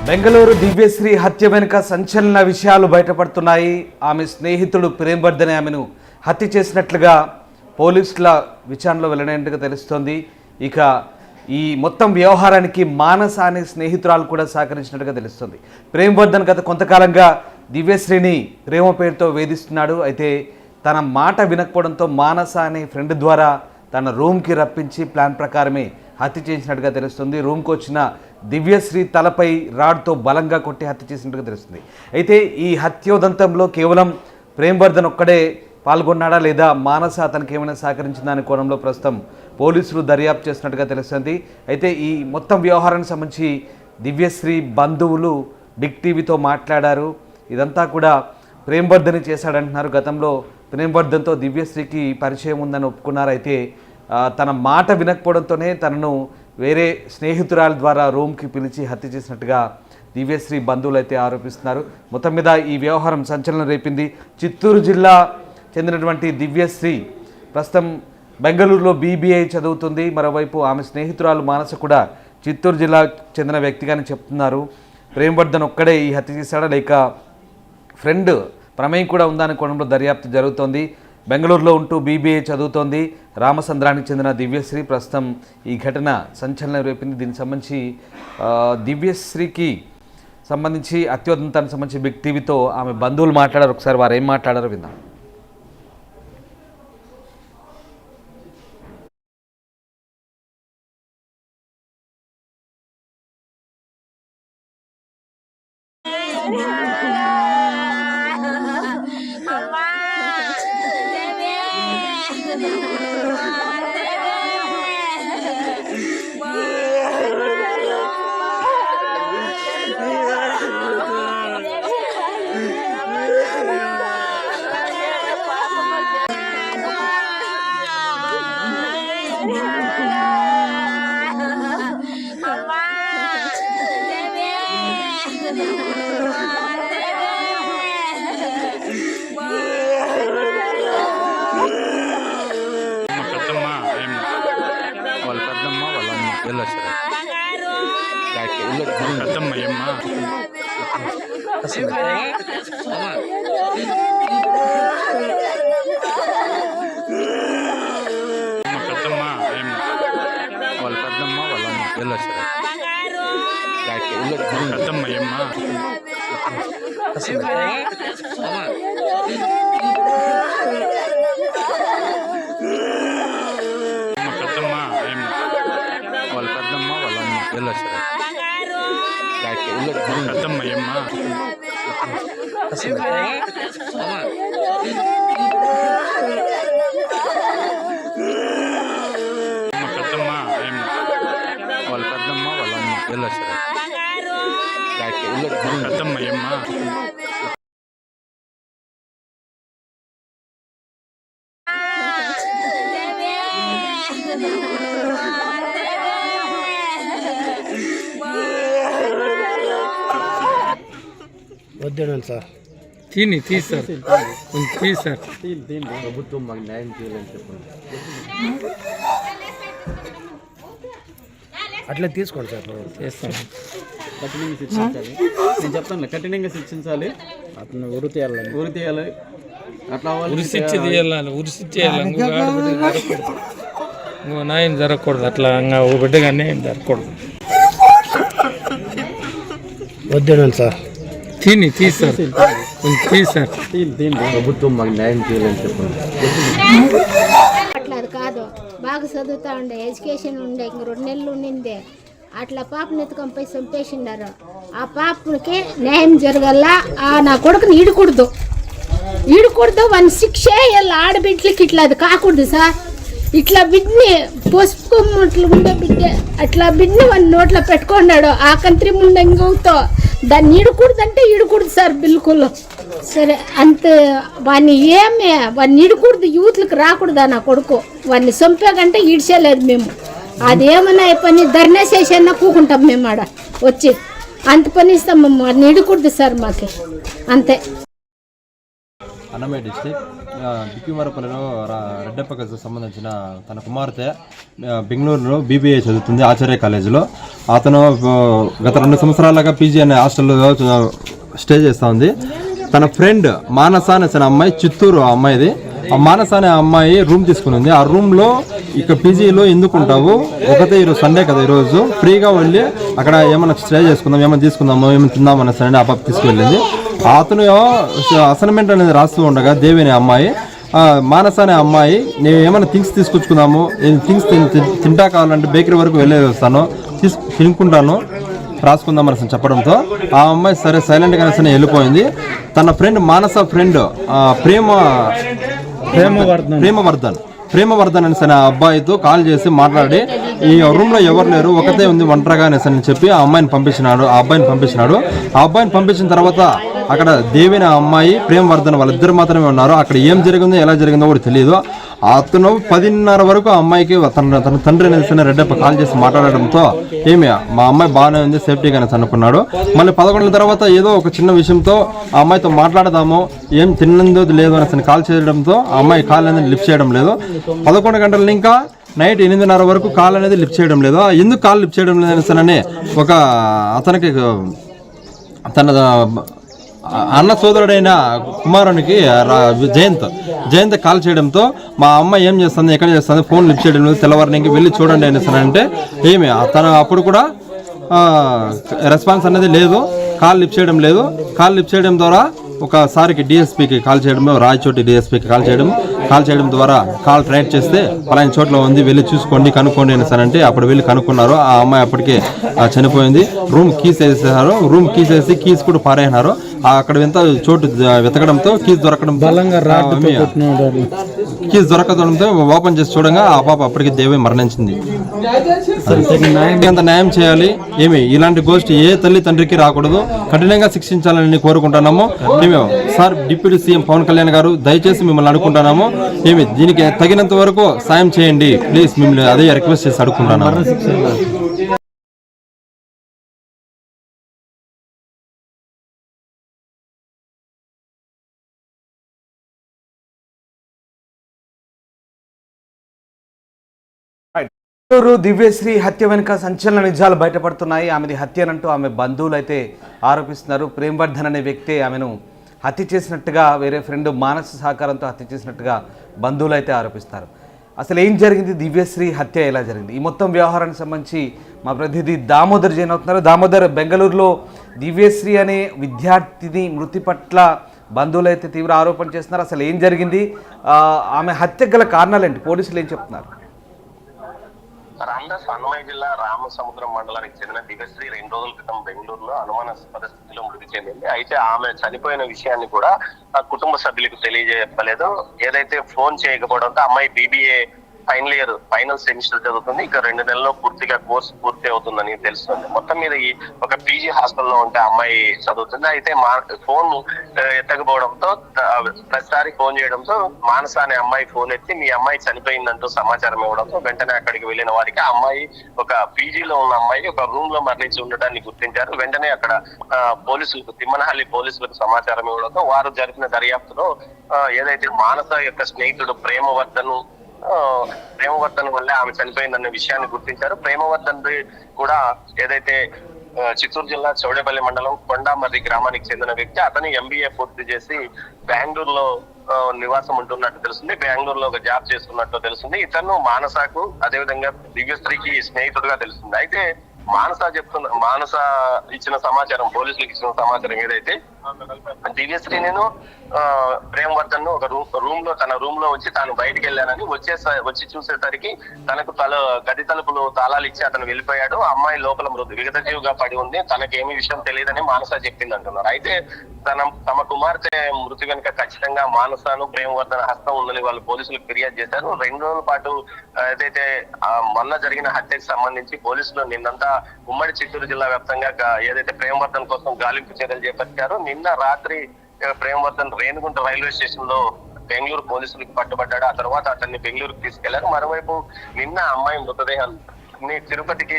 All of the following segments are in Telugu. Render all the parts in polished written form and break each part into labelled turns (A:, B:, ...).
A: బెంగళూరు దివ్యశ్రీ హత్య వెనుక సంచలన విషయాలు బయటపడుతున్నాయి. ఆమె స్నేహితుడు ప్రేమ్వర్ధన్ ఆమెను హత్య చేసినట్లుగా పోలీసుల విచారణలో వెల్లడైనట్టుగా తెలుస్తోంది. ఇక ఈ మొత్తం వ్యవహారానికి మానస అనే స్నేహితురాలు కూడా సహకరించినట్టుగా తెలుస్తుంది. ప్రేమ్వర్ధన్ గత కొంతకాలంగా దివ్యశ్రీని ప్రేమ పేరుతో వేధిస్తున్నాడు. అయితే తన మాట వినకపోవడంతో మానస అనే ఫ్రెండ్ ద్వారా తన రూమ్కి రప్పించి ప్లాన్ ప్రకారమే హత్య చేసినట్టుగా తెలుస్తుంది. రూమ్కి వచ్చిన దివ్యశ్రీ తలపై రాడ్తో బలంగా కొట్టి హత్య చేసినట్టుగా తెలుస్తుంది. అయితే ఈ హత్యోదంతంలో కేవలం ప్రేమ్వర్ధన్ ఒక్కడే పాల్గొన్నాడా లేదా మానస అతనికి ఏమైనా సహకరించిందా అనే కోణంలో ప్రస్తుతం పోలీసులు దర్యాప్తు చేస్తున్నట్టుగా తెలుస్తుంది. అయితే ఈ మొత్తం వ్యవహారానికి సంబంధించి దివ్యశ్రీ బంధువులు బిగ్ టీవీతో మాట్లాడారు. ఇదంతా కూడా ప్రేమ్వర్ధన్ చేశాడంటున్నారు. గతంలో ప్రేమ్వర్ధన్తో దివ్యశ్రీకి పరిచయం ఉందని ఒప్పుకున్నారు. అయితే తన మాట వినకపోవడంతోనే తనను వేరే స్నేహితురాల ద్వారా రూమ్కి పిలిచి హత్య చేసినట్టుగా దివ్యశ్రీ బంధువులు అయితే ఆరోపిస్తున్నారు. మొత్తం మీద ఈ వ్యవహారం సంచలనం రేపింది. చిత్తూరు జిల్లా చెందినటువంటి దివ్యశ్రీ ప్రస్తుతం బెంగళూరులో BBA చదువుతుంది. మరోవైపు ఆమె స్నేహితురాలు మానస కూడా చిత్తూరు జిల్లా చెందిన వ్యక్తిగానే చెప్తున్నారు. ప్రేమ్వర్ధన్ ఒక్కడే ఈ హత్య చేశాడా లేక ఫ్రెండ్ ప్రమేయం కూడా ఉందనే కోణంలో దర్యాప్తు జరుగుతోంది. బెంగళూరులో ఉంటూ BBA చదువుతోంది. రామచంద్రానికి చెందిన దివ్యశ్రీ ప్రస్తుతం ఈ ఘటన సంచలనం రేపింది. దీనికి సంబంధించి దివ్యశ్రీకి సంబంధించి అత్యుదంతానికి సంబంధించి బిగ్ టీవీతో ఆమె బంధువులు మాట్లాడారు. ఒకసారి వారు ఏం మాట్లాడారో విందాం.
B: వద్దాను సార్
C: తీ సార్
B: ప్రభుత్వం మాకు న్యాయం చేయాలని చెప్పండి. అట్లా తీసుకోండి సార్,
C: చేస్తాను.
B: కఠినంగా శిక్షించాలి. నేను చెప్తాను, కఠినంగా శిక్షించాలి. అతను ఉరి తీయాలి. అట్లా
C: ఉరిశిక్ష తీయాలి, ఇంకో న్యాయం జరగకూడదు. అట్లా ఒక బిడ్డగా న్యాయం జరగకూడదు.
B: వద్దాను సార్
C: తీ సార్
B: ప్రభుత్వం మాకు న్యాయం చేయాలని చెప్పండి.
D: అట్లా అది కాదు, బాగా చదువుతా ఉండే, ఎడ్యుకేషన్ ఉండే, ఇంక 2 నెలలు ఉండిందే. అట్లా పాపను ఎత్తుకొని పోయి చంపేసిండారు. ఆ పాపకి న్యాయం జరగల. నా కొడుకుని ఈడకూడదు, వాని శిక్షే ఆడబిడ్డలకి ఇట్లా అది కాకూడదు సార్. ఇట్లా బిడ్డని పసుపు ఉండే బిడ్డ అట్లా బిడ్డని వాని నోట్లో పెట్టుకున్నాడు. ఆ కంత్రి ముండంతో దాన్ని ఈడకూడదంటే ఈడకూడదు సార్, బిల్కుల్. సరే అంతే. వాడిని ఈడకూడదు, యూత్లకు రాకూడదా నా కొడుకు. వాడిని చంపాకంటే ఈడ్చేలేదు మేము. అదేమన్నా పని ధర్నా చేసన్నా కూకుంటాం మేము ఆడ వచ్చి. అంత పని ఇస్తాం మేము. వాడిని ఈడకూడదు సార్ మాకు, అంతే.
E: అన్నమయ్య డిస్టిక్ బిక్కిమరపల్లిలో రెడ్డప్పకి సంబంధించిన తన కుమార్తె బెంగళూరులో బీబీఏ చదువుతుంది ఆచార్య కాలేజీలో. అతను గత 2 సంవత్సరాలుగా పీజీ అనే హాస్టల్లో స్టే చేస్తూ ఉంది. తన ఫ్రెండ్ మానస అనే అమ్మాయి, చిత్తూరు అమ్మాయిది, ఆ మానస అనే అమ్మాయి రూమ్ తీసుకుని ఉంది. ఆ రూమ్లో ఇక పీజీలో ఎందుకు ఉంటావు, ఈరోజు సండే కదా, ఈరోజు ఫ్రీగా వెళ్ళి అక్కడ ఏమైనా స్టే చేసుకుందాం, ఏమైనా తీసుకుందాము, ఏమైనా తిందాం అనే సరే ఆ పాప తీసుకువెళ్ళింది. అతను అసైన్మెంట్ అనేది రాస్తూ ఉండగా దేవి అనే అమ్మాయి, మానస అనే అమ్మాయి, నేను ఏమైనా థింగ్స్ తీసుకొచ్చుకుందాము, నేను థింగ్స్ తింటా కావాలంటే బేకరీ వరకు వెళ్ళేది వస్తాను, తినుకుంటాను, రాసుకుందామని చెప్పడంతో ఆ అమ్మాయి సరే సైలెంట్గానే వెళ్ళిపోయింది. తన ఫ్రెండ్ మానస ఫ్రెండ్ ప్రేమవర్ధన్ అనేసి ఆ అబ్బాయితో కాల్ చేసి మాట్లాడి ఈ రూమ్లో ఎవరు లేరు, ఒకతే ఉంది ఒంటరిగా అనేసి అని చెప్పి ఆ అబ్బాయిని పంపించినాడు. ఆ అబ్బాయిని పంపించిన తర్వాత అక్కడ దేవి అనే అమ్మాయి, ప్రేమవర్ధన్ వాళ్ళిద్దరు మాత్రమే ఉన్నారు. అక్కడ ఏం జరిగిందో ఎలా జరిగిందో కూడా తెలియదు. అతను 10:30 వరకు ఆ అమ్మాయికి తన తండ్రి అనేసి రెడ్డప్ప కాల్ చేసి మాట్లాడడంతో మా అమ్మాయి బాగానే ఉంది, సేఫ్టీగానే అనుకున్నాడు. మళ్ళీ 11 తర్వాత ఏదో ఒక చిన్న విషయంతో ఆ అమ్మాయితో మాట్లాడదాము, ఏం తిన్నదో లేదు అనేసి కాల్ చేయడంతో ఆ అమ్మాయి కాల్ అనేది లిఫ్ట్ చేయడం లేదు. 11 గంటల ఇంకా నైట్ 8:30 వరకు కాల్ అనేది లిఫ్ట్ చేయడం లేదు. ఎందుకు కాల్ లిఫ్ట్ చేయడం లేదు అనేసి ఒక అతనికి తన అన్న సోదరుడైన కుమారునికి జయంత్ కాల్ చేయడంతో మా అమ్మ ఏం చేస్తుంది, ఎక్కడ చేస్తుంది, ఫోన్ లిఫ్ట్ చేయడం లేదు, తెల్లవారికి వెళ్ళి చూడండి అనేసి అంటే తను అప్పుడు కూడా రెస్పాన్స్ అనేది లేదు, కాల్ లిఫ్ట్ చేయడం లేదు. కాల్ లిఫ్ట్ చేయడం ద్వారా ఒకసారికి డిఎస్పీకి కాల్ చేయడం, రాయచోటి డిఎస్పీకి కాల్ చేయడం ద్వారా కాల్ ట్రైట్ చేస్తే పలానా చోట్ల ఉంది, వెళ్ళి చూసుకోండి, కనుక్కోండి అని అంటే అప్పుడు వెళ్ళి కనుక్కున్నారు. ఆ అమ్మాయి అప్పటికే చనిపోయింది. రూమ్ కీస్ వేసేసారు, రూమ్ కీస్ వేసి కీస్ కూడా పారేసినారు. అక్కడ ఎంత చోటు వెతకడంతో కీస్ దొరకడంతో ఓపెన్ చేసి చూడంగా ఆ పాప అప్పటికి దేవి మరణించింది. అంత న్యాయం చేయాలి. ఇలాంటి గోష్ఠి ఏ తల్లి తండ్రికి రాకూడదు, కఠినంగా శిక్షించాలని కోరుకుంటున్నాము. Sir deputy CM Pawan Kalyan గారు దయచేసి మిమ్మల్ని అడుగుకుంటున్నాము, దీనికి తగినంత వరకు సాయం చేయండి ప్లీజ్, మిమ్మల్ని అదే రిక్వెస్ట్ చేసి అడుగుకుంటున్నాము.
A: దివ్యశ్రీ హత్య వెనుక సంచలన నిజాలు బయటపడుతున్నాయి. ఆమెది హత్యనంటూ ఆమె బంధువులు అయితే ఆరోపిస్తున్నారు. ప్రేమవర్ధన్ అనే వ్యక్తి ఆమెను హత్య చేసినట్టుగా, వేరే ఫ్రెండ్ మానస సహకారంతో హత్య చేసినట్టుగా బంధువులు అయితే ఆరోపిస్తారు. అసలు ఏం జరిగింది, దివ్యశ్రీ హత్య ఎలా జరిగింది, ఈ మొత్తం వ్యవహారానికి సంబంధించి మా ప్రతినిధి దామోదర్ జైన్ అవుతున్నారు. దామోదర్, బెంగళూరులో దివ్యశ్రీ అనే విద్యార్థిని మృతి పట్ల బంధువులు అయితే తీవ్ర ఆరోపణ చేస్తున్నారు. అసలు ఏం జరిగింది, ఆమె హత్యకు గల కారణాలు ఏంటి, పోలీసులు ఏం చెప్తున్నారు?
F: రామదాస్ అన్నమయ్య జిల్లా రామసముద్రం మండలానికి చెందిన దివ్యశ్రీ 2 రోజుల క్రితం బెంగళూరులో అనుమానాస్పద స్థితిలో మృతి చెందింది. అయితే ఆమె చనిపోయిన విషయాన్ని కూడా కుటుంబ సభ్యులకు తెలియజేయలేదు. ఏదైతే ఫోన్ చేయకపోవడంతో అమ్మాయి బీబీఏ ఫైనల్ సెమిస్టర్ చదువుతుంది. ఇక 2 నెలల్లో పూర్తిగా కోర్సు పూర్తి అవుతుందని తెలుస్తుంది. మొత్తం మీద ఈ ఒక పీజీ హాస్టల్లో ఉంటే అమ్మాయి చదువుతుంది. అయితే ఫోన్ ఎత్తకపోవడంతో ప్రతిసారి ఫోన్ చేయడంతో మానస అనే అమ్మాయి ఫోన్ ఎత్తి మీ అమ్మాయి చనిపోయిందంటూ సమాచారం ఇవ్వడంతో వెంటనే అక్కడికి వెళ్ళిన వారికి ఆ అమ్మాయి ఒక పీజీలో ఉన్న అమ్మాయి ఒక రూమ్ లో మరణించి ఉండటాన్ని గుర్తించారు. వెంటనే అక్కడ తిమ్మనహల్లి పోలీసులకు సమాచారం ఇవ్వడంతో వారు జరిపిన దర్యాప్తులో ఏదైతే మానస యొక్క స్నేహితుడు ప్రేమవర్ధన్ వల్లే ఆమె చనిపోయిందన్న విషయాన్ని గుర్తించారు. ప్రేమవర్ధన్ కూడా ఏదైతే చిత్తూరు జిల్లా చౌడేపల్లి మండలం కొండామర్రి గ్రామానికి చెందిన వ్యక్తి. అతను ఎంబీఏ పూర్తి చేసి బెంగళూరులో నివాసం ఉంటున్నట్టు తెలుస్తుంది. బెంగళూరులో ఒక జాబ్ చేస్తున్నట్టు తెలుస్తుంది. ఇతను మానసకు అదేవిధంగా దివ్యశ్రీకి స్నేహితుడుగా తెలుస్తుంది. అయితే మానస ఇచ్చిన సమాచారం, పోలీసులకు ఇచ్చిన సమాచారం ఏదైతే దివ్యశ్రీ నేను ప్రేమవర్ధన్ ను ఒక తన రూమ్ లో వచ్చి తాను బయటికి వెళ్ళానని వచ్చి చూసేసరికి తనకు గది తలుపులు తాళాలు ఇచ్చి అతను వెళ్ళిపోయాడు. అమ్మాయి లోపల విగతజీవిగా పడి ఉంది, తనకేమీ విషయం తెలియదని మానస చెప్పింది అంటున్నారు. అయితే తమ కుమార్తె మృతి వెనుక ఖచ్చితంగా మానసను ప్రేమవర్ధన్ హస్తం ఉందని వాళ్ళు పోలీసులకు ఫిర్యాదు చేశారు. 2 రోజుల పాటు ఏదైతే మొన్న జరిగిన హత్యకు సంబంధించి పోలీసులు నిన్నంతా ఉమ్మడి చిత్తూరు జిల్లా వ్యాప్తంగా ఏదైతే ప్రేమవర్ధన్ కోసం గాలింపు చర్యలు చేపట్టారో, నిన్న రాత్రి ప్రేమవర్ధన్ రేణిగుంట రైల్వే స్టేషన్ లో బెంగళూరు పోలీసులకు పట్టుబడ్డాడు. ఆ తర్వాత అతన్ని బెంగళూరుకు తీసుకెళ్లారు. మరోవైపు నిన్న అమ్మాయి మృతదేహం ని తిరుపతికి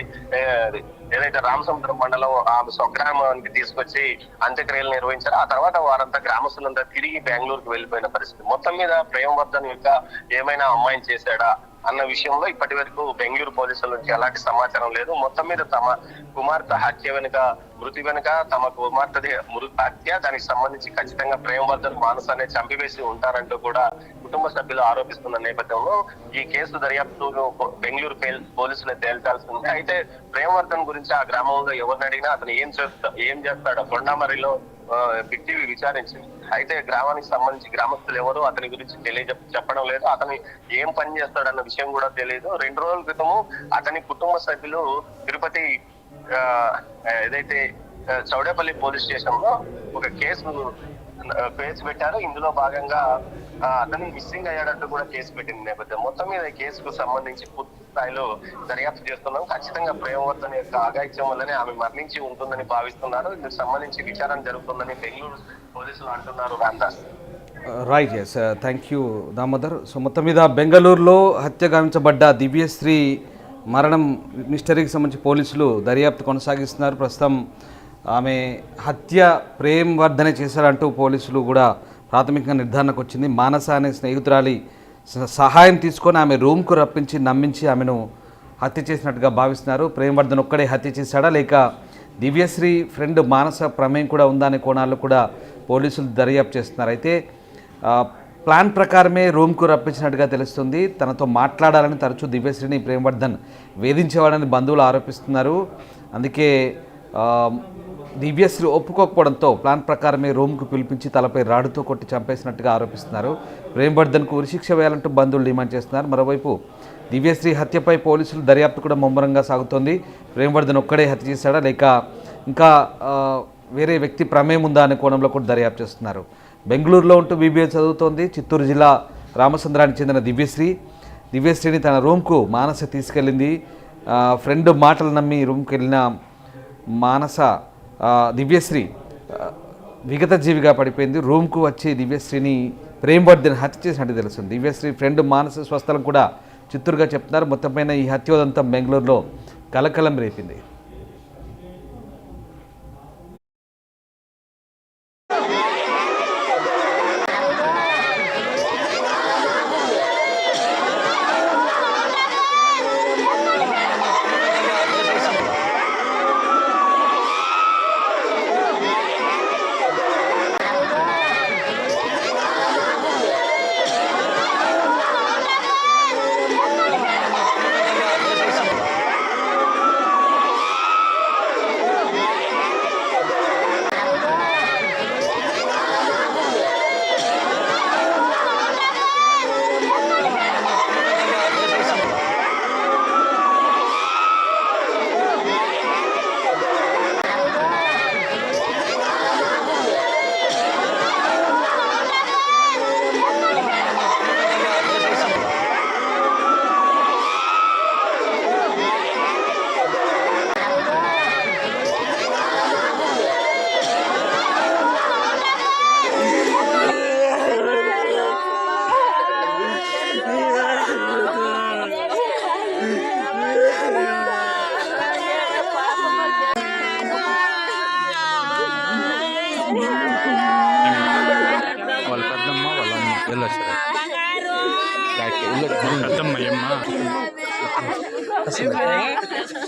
F: ఏదైతే రామసముద్రం మండలం ఆ స్వగ్రామానికి తీసుకొచ్చి అంత్యక్రియలు నిర్వహించారు. ఆ తర్వాత వారంతా గ్రామస్తులంతా తిరిగి బెంగళూరుకు వెళ్ళిపోయిన పరిస్థితి. మొత్తం మీద ప్రేమవర్ధన్ యొక్క ఏమైనా అమ్మాయిని చేశాడా అన్న విషయంలో ఇప్పటి వరకు బెంగళూరు పోలీసుల నుంచి ఎలాంటి సమాచారం లేదు. మొత్తం మీద తమ కుమార్తె హత్య వెనుక, మృతి వెనుక తమ కుమార్తె హత్య, దానికి సంబంధించి ఖచ్చితంగా ప్రేమవర్ధన్ మానసాన్ని చంపివేసి ఉంటారంటూ కూడా కుటుంబ సభ్యులు ఆరోపిస్తున్న నేపథ్యంలో ఈ కేసు దర్యాప్తును బెంగళూరు పోలీసులు తేల్చాల్సి ఉంది. అయితే ప్రేమవర్ధన్ గురించి ఆ గ్రామంలో ఎవరిని అడిగినా అతను ఏం చేస్తాడో కొండామరిలో బిగ్ టీవీ విచారించింది. అయితే గ్రామానికి సంబంధించి గ్రామస్తులు ఎవరు అతని గురించి చెప్పడం లేదు. అతను ఏం పని చేస్తాడన్న విషయం కూడా తెలియదు. 2 రోజుల క్రితము అతని కుటుంబ సభ్యులు తిరుపతి ఏదైతే చౌడేపల్లి పోలీస్ స్టేషన్ లో ఒక కేసు పెట్టారు. ఇందులో భాగంగా అతను మిస్సింగ్ అయ్యాడంటూ కూడా కేసు పెట్టింది నేపథ్యం. మొత్తం మీద ఈ కేసుకు సంబంధించి పూర్తి స్థాయిలో దర్యాప్తు చేస్తున్నాం. ఖచ్చితంగా ప్రేమవర్ధన్ యొక్క ఆగాయిత్యం వల్లనే ఆమె మరణించి ఉంటుందని భావిస్తున్నారు. ఇందుకు సంబంధించి విచారణ జరుగుతుందని బెంగళూరు పోలీసులు అంటున్నారు. Ramdas.
A: Right, yes, thank you Damodar. So మొత్తం మీద బెంగళూరులో హత్య గావించబడ్డ దివ్యశ్రీ మరణం మిస్టరీకి సంబంధించి పోలీసులు దర్యాప్తు కొనసాగిస్తున్నారు. ప్రస్తుతం ఆమె హత్య ప్రేమవర్ధనే చేశారంటూ పోలీసులు కూడా ప్రాథమికంగా నిర్ధారణకు వచ్చింది. మానస అనే స్నేహితురాలి సహాయం తీసుకొని ఆమె రూమ్కు రప్పించి నమ్మించి ఆమెను హత్య చేసినట్టుగా భావిస్తున్నారు. ప్రేమవర్ధన్ ఒక్కడే హత్య చేశాడా లేక దివ్యశ్రీ ఫ్రెండ్ మానస ప్రమేయం కూడా ఉందా అనే కోణాల్లో కూడా పోలీసులు దర్యాప్తు చేస్తున్నారు. అయితే ప్లాన్ ప్రకారమే రూమ్కు రప్పించినట్టుగా తెలుస్తుంది. తనతో మాట్లాడాలని తరచూ దివ్యశ్రీని ప్రేమవర్ధన్ వేధించేవాడని బంధువులు ఆరోపిస్తున్నారు. అందుకే దివ్యశ్రీ ఒప్పుకోకపోవడంతో ప్లాన్ ప్రకారమే రూమ్కు పిలిపించి తలపై రాడుతో కొట్టి చంపేసినట్టుగా ఆరోపిస్తున్నారు. ప్రేమవర్ధన్కు ఉరిశిక్ష వేయాలంటూ బంధువులు డిమాండ్ చేస్తున్నారు. మరోవైపు దివ్యశ్రీ హత్యపై పోలీసులు దర్యాప్తు కూడా ముమ్మరంగా సాగుతోంది. ప్రేమవర్ధన్ ఒక్కడే హత్య చేశాడా లేక ఇంకా వేరే వ్యక్తి ప్రమేయం ఉందా అనే కోణంలో కూడా దర్యాప్తు చేస్తున్నారు. బెంగళూరులో ఉంటూ బీబీఏ చదువుతోంది. చిత్తూరు జిల్లా రామచంద్రానికి చెందిన దివ్యశ్రీని తన రూమ్కు మానస తీసుకెళ్ళింది. ఫ్రెండ్ మాటలు నమ్మి రూమ్కి వెళ్ళిన దివ్యశ్రీ విగత జీవిగా పడిపోయింది. రూమ్కు వచ్చి దివ్యశ్రీని ప్రేమవర్ధన్ హత్య చేసినట్టు తెలుస్తుంది. దివ్యశ్రీ ఫ్రెండ్ మానస స్వస్థలం కూడా చిత్తూరుగా చెప్తున్నారు. మొత్తం పైన ఈ హత్యోదంతం బెంగళూరులో కలకలం రేపింది.
C: వాళ్ళ పెద్దమ్మ వాళ్ళ అమ్మ వెళ్ళొచ్చారు. పెద్దమ్మ అమ్మ